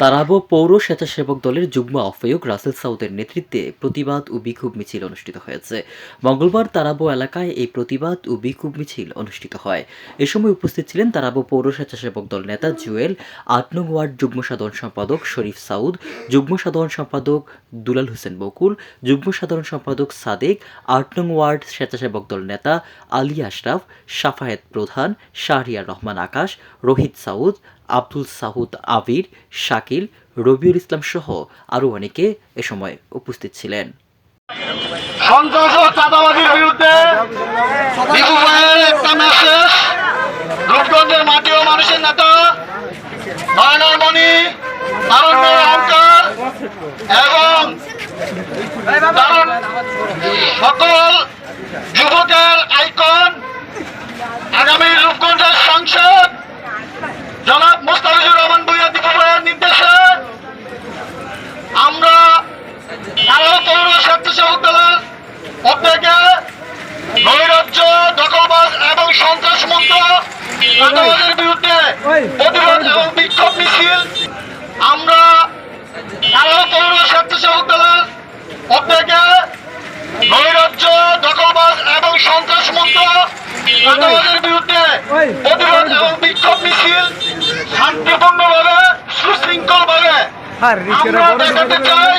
তারাবো পৌর স্বেচ্ছাসেবক দলের যুগ্ম আহ্বায়ক রাসেল সাউদের নেতৃত্বে প্রতিবাদ ও বিক্ষোভ মিছিল অনুষ্ঠিত হয়েছে। মঙ্গলবার তারাবো এলাকায় এই প্রতিবাদ ও বিক্ষোভ মিছিল অনুষ্ঠিত হয়। এ সময় উপস্থিত ছিলেন তারাবো পৌর স্বেচ্ছাসেবক দল নেতা জুয়েল, ৮ নং ওয়ার্ড যুগ্ম সাধারণ সম্পাদক শরীফ সাউদ, যুগ্ম সাধারণ সম্পাদক দুলাল হোসেন বকুল, যুগ্ম সাধারণ সম্পাদক সাদেক, ৮ নং ওয়ার্ড স্বেচ্ছাসেবক দল নেতা আলী আশরাফ, সাফায়েত প্রধান, শাহরিয়ার রহমান আকাশ, রোহিত সাউদ, আব্দুল সাহুদ আবির, শাকিল, রবিউল ইসলাম সহ আরও অনেকে এ সময় উপস্থিত ছিলেন। সন্ত্রাস ও চাঁদাবাজির বিরুদ্ধে একটা মেসেজ রূপগঞ্জের মাটি ও মানুষের নেতা মনি অহংকার এবং সকল যুবকের আইকন আগামী রূপগঞ্জের সংসদ জনাব মোস্তাফিজুর রহমান ভূঁইয়া দীপু ভাইয়ের নির্দেশে আমরা আরো পৌর স্বেচ্ছাসেবক দলের প্রত্যেকে নৈরাজ্য, দখলবাজ এবং সন্ত্রাস মুক্ত চাঁদাবাজের বিরুদ্ধে প্রতিবাদ এবং বিক্ষোভ মিছিল আমরা আরো পৌর স্বেচ্ছাসেবক দলের প্রত্যেকে নৈরাজ্য, দখলবাজ এবং সন্ত্রাস মুক্ত চাঁদাবাজের বিরুদ্ধে প্রতিবাদ এবং বিক্ষোভ মিছিল শান্তিপূর্ণভাবে সুশৃঙ্খলভাবে আমরা দেখাতে চাই।